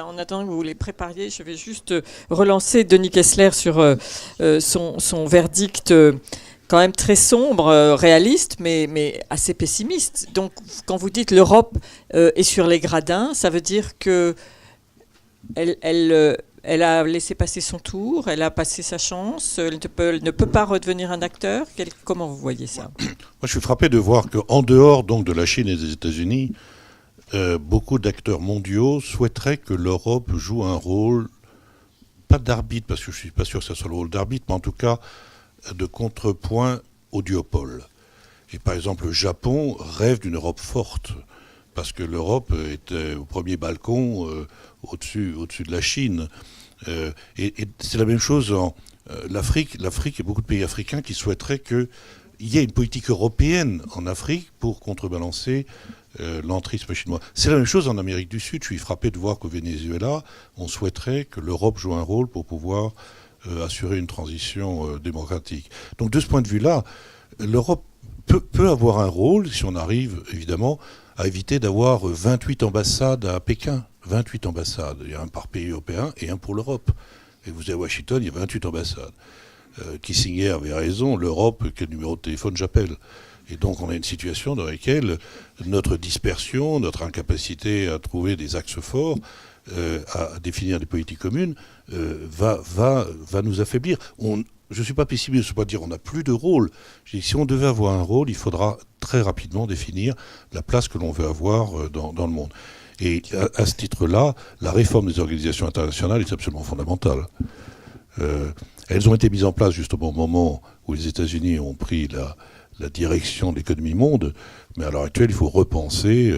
En attendant que vous les prépariez, je vais juste relancer Denis Kessler sur son verdict quand même très sombre, réaliste, mais assez pessimiste. Donc, quand vous dites l'Europe est sur les gradins, ça veut dire que elle a laissé passer son tour, elle a passé sa chance, elle ne peut pas redevenir un acteur. Comment vous voyez ça? Moi, je suis frappé de voir qu'en dehors donc, de la Chine et des États-Unis, beaucoup d'acteurs mondiaux souhaiteraient que l'Europe joue un rôle, pas d'arbitre, parce que je ne suis pas sûr que ce soit le rôle d'arbitre, mais en tout cas de contrepoint au duopole. Et par exemple, le Japon rêve d'une Europe forte, parce que l'Europe est au premier balcon au-dessus de la Chine. Et c'est la même chose en l'Afrique. L'Afrique, il y a beaucoup de pays africains qui souhaiteraient qu'il y ait une politique européenne en Afrique pour contrebalancer l'entrisme chinois. C'est la même chose en Amérique du Sud. Je suis frappé de voir qu'au Venezuela, on souhaiterait que l'Europe joue un rôle pour pouvoir assurer une transition démocratique. Donc de ce point de vue-là, l'Europe peut avoir un rôle, si on arrive évidemment à éviter d'avoir 28 ambassades à Pékin. 28 ambassades. Il y a un par pays européen et un pour l'Europe. Et vous êtes à Washington, il y a 28 ambassades. Kissinger avait raison, l'Europe, quel numéro de téléphone j'appelle? Et donc on a une situation dans laquelle notre dispersion, notre incapacité à trouver des axes forts, à définir des politiques communes, va nous affaiblir. Je ne suis pas pessimiste, je ne veux pas dire qu'on n'a plus de rôle. Je dis, si on devait avoir un rôle, il faudra très rapidement définir la place que l'on veut avoir dans le monde. Et à ce titre-là, la réforme des organisations internationales est absolument fondamentale. Elles ont été mises en place juste au bon moment où les États-Unis ont pris la direction de l'économie monde, mais à l'heure actuelle, il faut repenser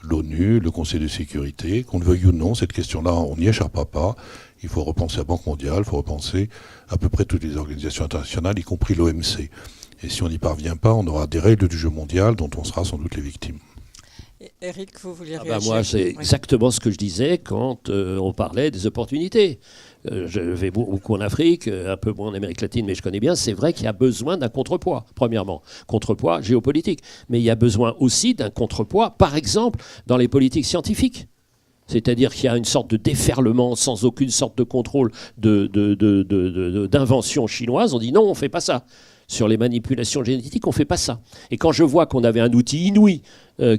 l'ONU, le Conseil de sécurité, qu'on le veuille ou non, cette question-là, on n'y échappera pas. Il faut repenser la Banque mondiale, il faut repenser à peu près toutes les organisations internationales, y compris l'OMC. Et si on n'y parvient pas, on aura des règles du jeu mondial dont on sera sans doute les victimes. Eric, vous vouliez réagir? Moi, c'est exactement ce que je disais quand on parlait des opportunités. je vais beaucoup en Afrique, un peu moins en Amérique latine, mais je connais bien. C'est vrai qu'il y a besoin d'un contrepoids, premièrement. Contrepoids géopolitique. Mais il y a besoin aussi d'un contrepoids, par exemple, dans les politiques scientifiques. C'est-à-dire qu'il y a une sorte de déferlement sans aucune sorte de contrôle d'invention chinoise. On dit non, on ne fait pas ça. Sur les manipulations génétiques, on ne fait pas ça. Et quand je vois qu'on avait un outil inouï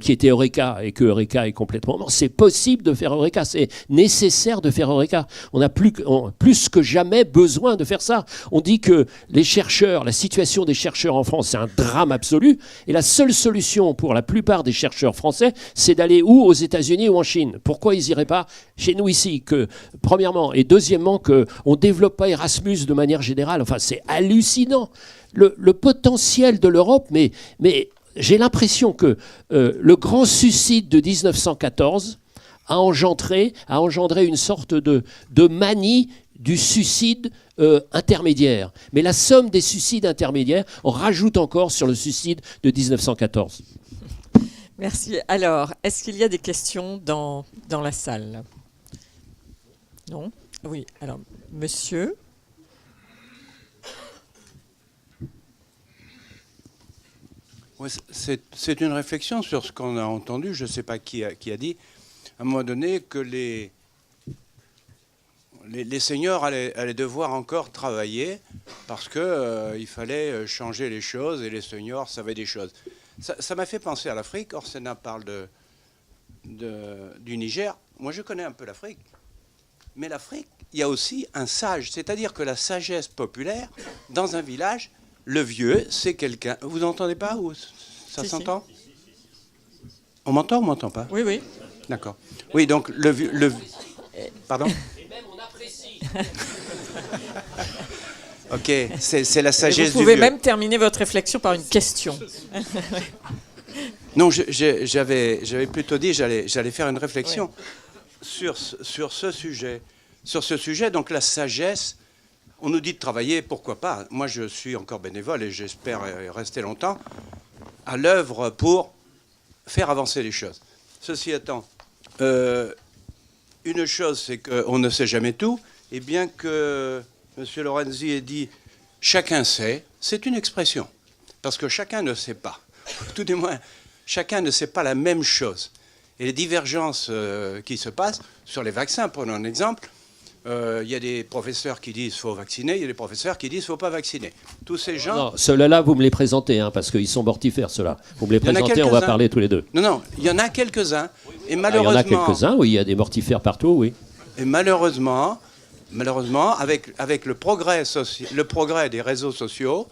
qui était Eureka et que Eureka est complètement mort, c'est possible de faire Eureka, c'est nécessaire de faire Eureka. On a plus que jamais besoin de faire ça. On dit que les chercheurs, la situation des chercheurs en France, c'est un drame absolu. Et la seule solution pour la plupart des chercheurs français, c'est d'aller où? Aux États-Unis ou en Chine. Pourquoi ils n'iraient pas chez nous ici? Premièrement. Et deuxièmement, qu'on ne développe pas Erasmus de manière générale. Enfin, c'est hallucinant. Le potentiel de l'Europe, mais j'ai l'impression que le grand suicide de 1914 a engendré une sorte de manie du suicide intermédiaire. Mais la somme des suicides intermédiaires, on rajoute encore sur le suicide de 1914. Merci. Alors, est-ce qu'il y a des questions dans la salle? Non? Oui. Alors, monsieur. Ouais, c'est une réflexion sur ce qu'on a entendu. Je ne sais pas qui a dit, à un moment donné, que les seniors allaient devoir encore travailler parce qu'il fallait changer les choses et les seniors savaient des choses. Ça m'a fait penser à l'Afrique. Orsena parle du Niger. Moi, je connais un peu l'Afrique. Mais l'Afrique, il y a aussi un sage. C'est-à-dire que la sagesse populaire, dans un village... Le vieux, c'est quelqu'un... Vous n'entendez pas ou ça s'entend? On m'entend ou on m'entend pas? Oui, oui. D'accord. Oui, donc le vieux... Pardon? Et même on apprécie. Ok, c'est la sagesse du vieux. Vous pouvez même terminer votre réflexion par une question. Non, j'avais plutôt dit j'allais faire une réflexion sur ce sujet. Sur ce sujet, donc la sagesse... On nous dit de travailler, pourquoi pas? Moi, je suis encore bénévole et j'espère rester longtemps à l'œuvre pour faire avancer les choses. Ceci étant, une chose, c'est qu'on ne sait jamais tout, et bien que M. Lorenzi ait dit « chacun sait », c'est une expression, parce que chacun ne sait pas. Tout du moins, chacun ne sait pas la même chose. Et les divergences qui se passent, sur les vaccins, prenons un exemple, il y a des professeurs qui disent qu'il faut vacciner, il y a des professeurs qui disent qu'il ne faut pas vacciner. Tous ces gens... Non, ceux-là, vous me les présentez, parce qu'ils sont mortifères, ceux-là. Vous me les présentez, on va parler tous les deux. Non, il y en a quelques-uns. Et malheureusement... il y en a quelques-uns, oui, il y a des mortifères partout, oui. Et malheureusement avec le progrès des réseaux sociaux,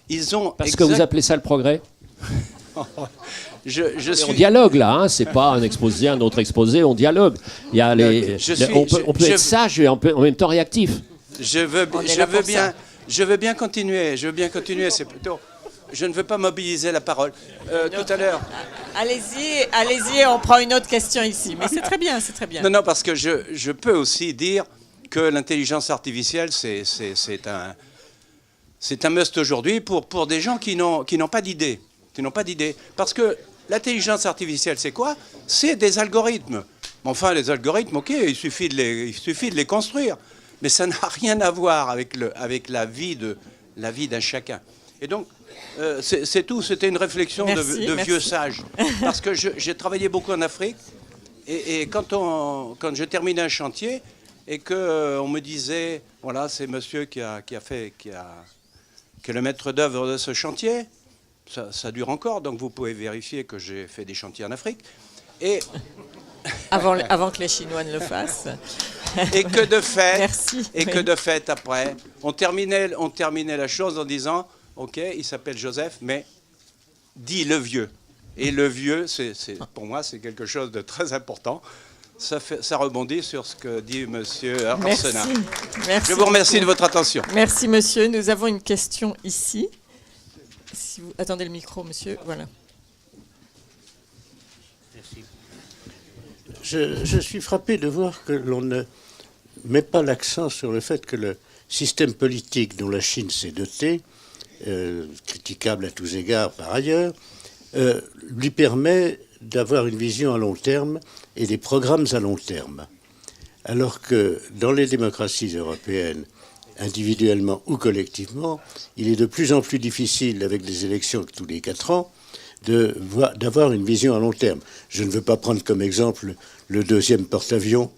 ils ont... Parce que vous appelez ça le progrès? On dialogue là, c'est pas un exposé, un autre exposé, on dialogue. Il y a on peut être sage et en même temps réactif. Je veux bien continuer. C'est plutôt. Je ne veux pas mobiliser la parole. Tout à l'heure. Allez-y, on prend une autre question ici. Mais c'est très bien. Non, parce que je peux aussi dire que l'intelligence artificielle, c'est un must aujourd'hui pour des gens qui n'ont pas d'idée. Parce que l'intelligence artificielle, c'est quoi? C'est des algorithmes. Enfin, les algorithmes, ok, il suffit de les construire. Mais ça n'a rien à voir avec la vie d'un chacun. Et donc, c'est tout. C'était une réflexion de vieux sage. Parce que j'ai travaillé beaucoup en Afrique. Et quand je terminais un chantier et qu'on me disait, voilà, c'est monsieur qui est le maître d'œuvre de ce chantier, ça dure encore, donc vous pouvez vérifier que j'ai fait des chantiers en Afrique. Et avant que les Chinois ne le fassent. Et que de fait, merci, que de fait après, on terminait la chose en disant, ok, il s'appelle Joseph, mais dit le vieux. Et le vieux, pour moi, c'est quelque chose de très important. Ça rebondit sur ce que dit M. Orsena. Merci. Je vous remercie de votre attention. Merci, monsieur. Nous avons une question ici. Si vous attendez le micro, monsieur, voilà. Merci. Je suis frappé de voir que l'on ne met pas l'accent sur le fait que le système politique dont la Chine s'est dotée, critiquable à tous égards par ailleurs, lui permet d'avoir une vision à long terme et des programmes à long terme. alors que dans les démocraties européennes, individuellement ou collectivement, il est de plus en plus difficile, avec des élections tous les 4 ans, d'avoir une vision à long terme. Je ne veux pas prendre comme exemple le deuxième porte-avions,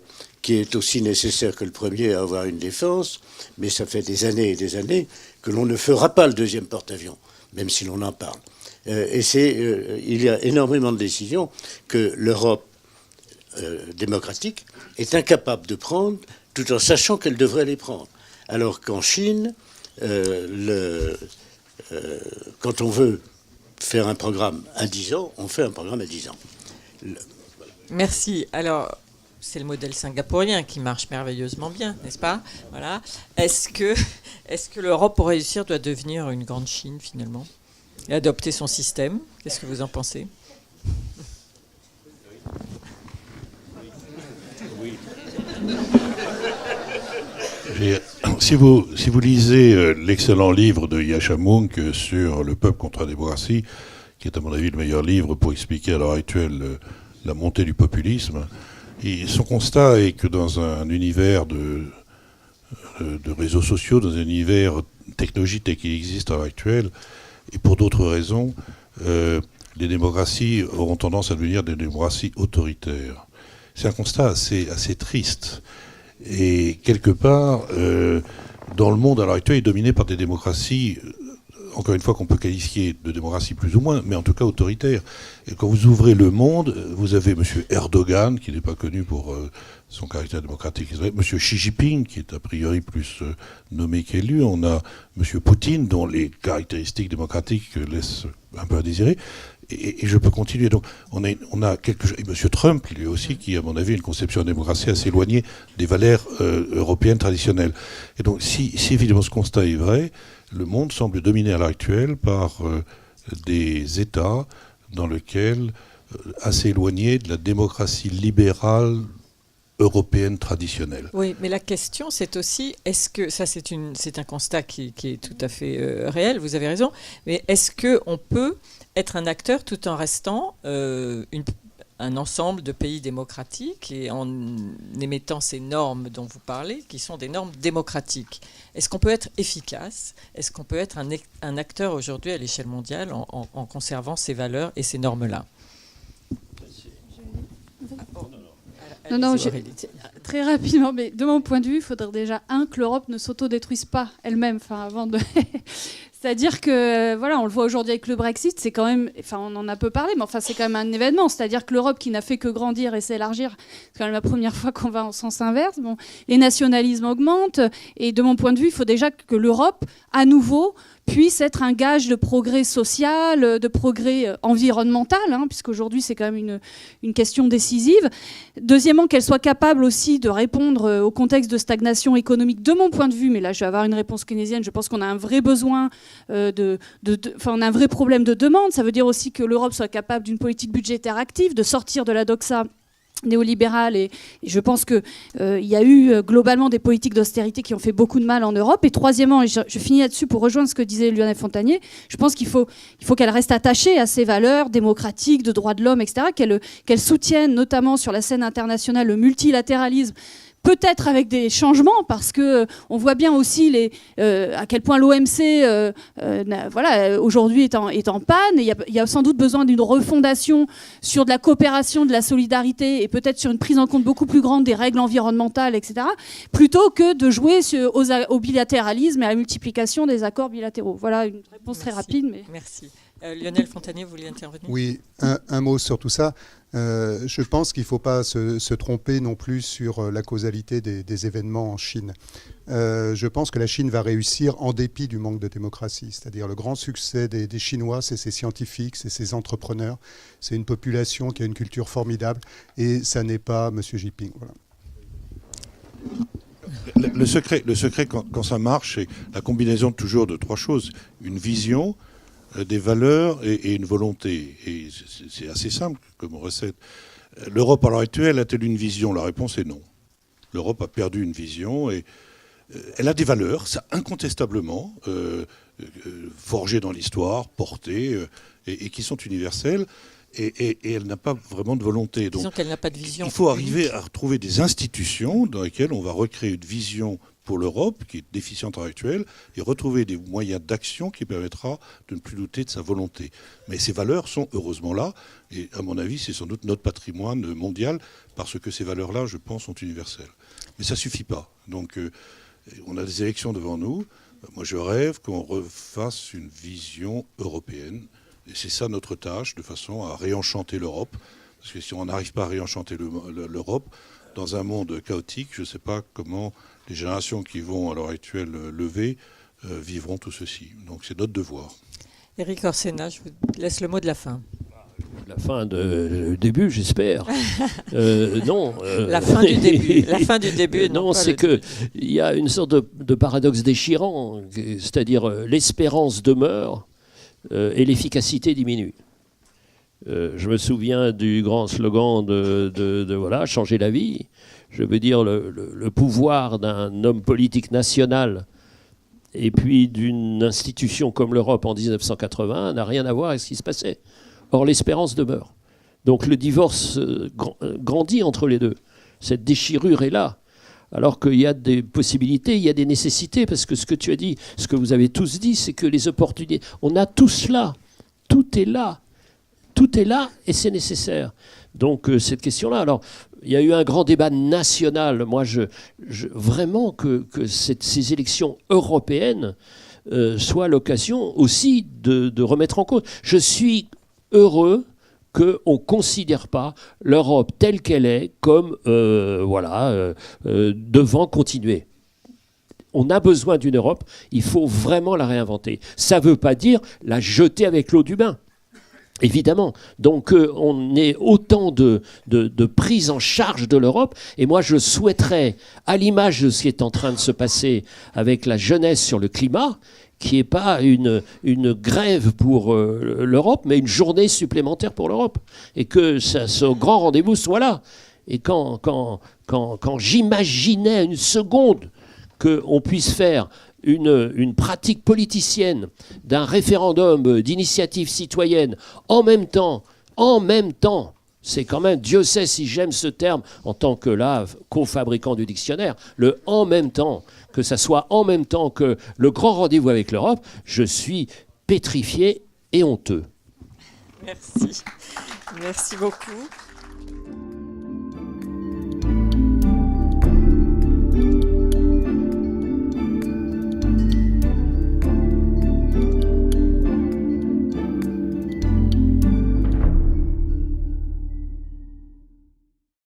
qui est aussi nécessaire que le premier à avoir une défense, mais ça fait des années et des années que l'on ne fera pas le deuxième porte-avions, même si l'on en parle. Il y a énormément de décisions que l'Europe démocratique est incapable de prendre, tout en sachant qu'elle devrait les prendre. Alors qu'en Chine, quand on veut faire un programme à 10 ans, on fait un programme à 10 ans. Merci. Alors, c'est le modèle singapourien qui marche merveilleusement bien, n'est-ce pas? Voilà. Est-ce que l'Europe, pour réussir, doit devenir une grande Chine, finalement, et adopter son système? Qu'est-ce que vous en pensez? Si vous lisez l'excellent livre de Yascha Mounk sur le peuple contre la démocratie, qui est à mon avis le meilleur livre pour expliquer à l'heure actuelle la montée du populisme, et son constat est que dans un univers de réseaux sociaux, dans un univers technologique qui existe à l'heure actuelle, et pour d'autres raisons, les démocraties auront tendance à devenir des démocraties autoritaires. C'est un constat assez triste. Et quelque part, dans le monde à l'heure actuelle, est dominé par des démocraties, encore une fois, qu'on peut qualifier de démocratie plus ou moins, mais en tout cas autoritaires. Et quand vous ouvrez le monde, vous avez M. Erdogan, qui n'est pas connu pour son caractère démocratique, M. Xi Jinping, qui est a priori plus nommé qu'élu, on a M. Poutine, dont les caractéristiques démocratiques laissent un peu à désirer. Et je peux continuer. Donc, on a quelque chose. Et M. Trump, lui aussi, qui, à mon avis, a une conception de démocratie assez éloignée des valeurs européennes traditionnelles. Et donc, si évidemment ce constat est vrai, le monde semble dominé à l'heure actuelle par des États dans lesquels, assez éloignés de la démocratie libérale européenne traditionnelle. Oui, mais la question, c'est aussi, est-ce que, ça c'est un constat qui est tout à fait réel, vous avez raison, mais est-ce qu'on peut être un acteur tout en restant un ensemble de pays démocratiques et en émettant ces normes dont vous parlez, qui sont des normes démocratiques? Est-ce qu'on peut être efficace? Est-ce qu'on peut être un acteur aujourd'hui à l'échelle mondiale en conservant ces valeurs et ces normes-là? Non, très rapidement, mais de mon point de vue, il faudrait déjà, que l'Europe ne s'autodétruise pas elle-même, avant de... C'est-à-dire que, voilà, on le voit aujourd'hui avec le Brexit, c'est quand même, on en a peu parlé, mais c'est quand même un événement. C'est-à-dire que l'Europe qui n'a fait que grandir et s'élargir, c'est quand même la première fois qu'on va en sens inverse. Bon, les nationalismes augmentent, et de mon point de vue, il faut déjà que l'Europe, à nouveau, puisse être un gage de progrès social, de progrès environnemental, puisqu'aujourd'hui c'est quand même une question décisive. Deuxièmement, qu'elle soit capable aussi de répondre au contexte de stagnation économique, de mon point de vue, mais là je vais avoir une réponse keynésienne, je pense qu'on a un vrai besoin, on a un vrai problème de demande. Ça veut dire aussi que l'Europe soit capable d'une politique budgétaire active, de sortir de la doxa néolibérale, et je pense qu'il y a eu globalement des politiques d'austérité qui ont fait beaucoup de mal en Europe. Et troisièmement, et je finis là-dessus pour rejoindre ce que disait Lionel Fontagné, je pense qu'il faut qu'elle reste attachée à ses valeurs démocratiques, de droits de l'homme, etc., qu'elle soutienne notamment sur la scène internationale le multilatéralisme, peut-être avec des changements, parce que on voit bien aussi à quel point l'OMC aujourd'hui est en panne. Il y a sans doute besoin d'une refondation sur de la coopération, de la solidarité, et peut-être sur une prise en compte beaucoup plus grande des règles environnementales, etc., plutôt que de jouer au bilatéralisme et à la multiplication des accords bilatéraux. Voilà une réponse très rapide. Mais... Merci. Lionel Fontagné, vous vouliez intervenir? Oui, un mot sur tout ça. Je pense qu'il ne faut pas se tromper non plus sur la causalité des événements en Chine. Je pense que la Chine va réussir en dépit du manque de démocratie. C'est-à-dire le grand succès des Chinois, c'est ces scientifiques, c'est ces entrepreneurs. C'est une population qui a une culture formidable, et ça n'est pas M. Jinping. Voilà. Le secret quand ça marche, c'est la combinaison toujours de 3 choses. Une vision, des valeurs et une volonté. Et c'est assez simple comme recette. L'Europe à l'heure actuelle a-t-elle une vision? La réponse est non. L'Europe a perdu une vision, et elle a des valeurs, ça incontestablement, forgées dans l'histoire, portées, et qui sont universelles. et elle n'a pas vraiment de volonté. Donc, disons qu'elle n'a pas de vision. Il faut arriver à retrouver des institutions dans lesquelles on va recréer une vision pour l'Europe, qui est déficiente à l'heure actuelle, et retrouver des moyens d'action qui permettra de ne plus douter de sa volonté. Mais ces valeurs sont heureusement là, et à mon avis, c'est sans doute notre patrimoine mondial, parce que ces valeurs-là, je pense, sont universelles. Mais ça ne suffit pas. Donc, on a des élections devant nous. Moi, je rêve qu'on refasse une vision européenne. Et c'est ça notre tâche, de façon à réenchanter l'Europe. Parce que si on n'arrive pas à réenchanter l'Europe, dans un monde chaotique, je ne sais pas comment les générations qui vont à l'heure actuelle lever vivront tout ceci. Donc c'est notre devoir. Éric Orsena, je vous laisse le mot de la fin. La fin du début, j'espère. Non. La fin du début. La fin du début. Non, c'est qu'il y a une sorte de paradoxe déchirant, c'est-à-dire l'espérance demeure et l'efficacité diminue. Je me souviens du grand slogan de voilà, changer la vie. Je veux dire, le pouvoir d'un homme politique national et puis d'une institution comme l'Europe en 1980 n'a rien à voir avec ce qui se passait. Or, l'espérance demeure. Donc le divorce grandit entre les deux. Cette déchirure est là. Alors qu'il y a des possibilités, il y a des nécessités, parce que ce que tu as dit, ce que vous avez tous dit, c'est que les opportunités, on a tout cela, tout est là. Tout est là et c'est nécessaire. Donc cette question-là, alors il y a eu un grand débat national. Moi, vraiment que ces élections européennes soient l'occasion aussi de remettre en cause. Je suis heureux qu'on ne considère pas l'Europe telle qu'elle est comme devant continuer. On a besoin d'une Europe, il faut vraiment la réinventer. Ça ne veut pas dire la jeter avec l'eau du bain. Évidemment. Donc on est autant de prise en charge de l'Europe. Et moi, je souhaiterais, à l'image de ce qui est en train de se passer avec la jeunesse sur le climat, qui n'est pas une grève pour l'Europe, mais une journée supplémentaire pour l'Europe. Et que ce grand rendez-vous soit là. Et quand j'imaginais une seconde qu'on puisse faire une pratique politicienne d'un référendum d'initiative citoyenne en même temps, c'est quand même, Dieu sait si j'aime ce terme en tant que co-fabricant du dictionnaire, le « en même temps », que ça soit en même temps que le grand rendez-vous avec l'Europe, je suis pétrifié et honteux. Merci. Merci beaucoup.